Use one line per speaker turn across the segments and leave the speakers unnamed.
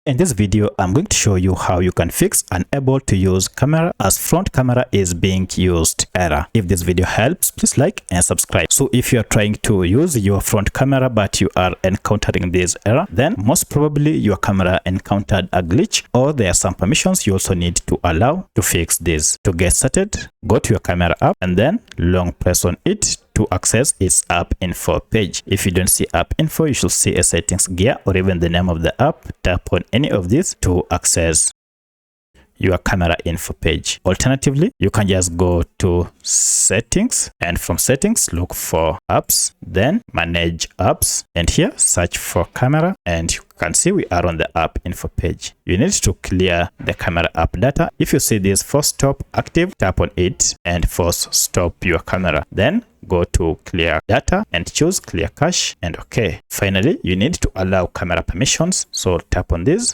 In this video, I'm going to show you how you can fix unable to use camera as front camera is being used error. If this video helps, please like and subscribe. So if you are trying to use your front camera but you are encountering this error, then most probably your camera encountered a glitch or there are some permissions you also need to allow to fix this. To get started, go to your camera app and then long press on it to access its app info page. If you don't see app info, you should see a settings gear or even the name of the app. Tap on any of these to access your camera info page. Alternatively, you can just go to settings and from settings look for apps, then manage apps, and here search for camera, and you can see we are on the app info page. You need to clear the camera app data. If you see this force stop active, tap on it and force stop your camera. Then go to clear data and choose clear cache and okay. Finally, you need to allow camera permissions, so tap on this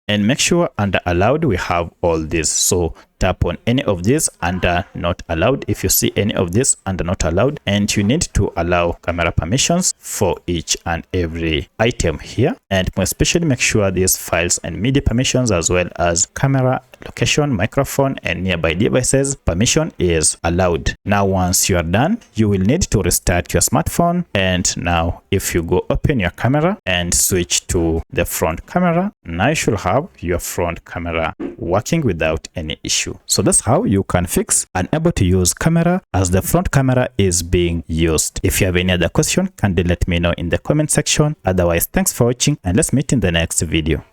and make sure under allowed we have all this. So tap on any of these under not allowed if you see any of this under not allowed, and you need to allow camera permissions for each and every item here, and especially make sure these files and media permissions as well as camera, location, microphone and nearby devices permission is allowed. Now once you are done, you will need to restart your smartphone, and now if you go open your camera and switch to the front camera, now you should have your front camera working without any issue. So that's how you can fix unable to use camera as the front camera is being used. If you have any other question, kindly let me know in the comment section. Otherwise, thanks for watching and let's meet in the next video.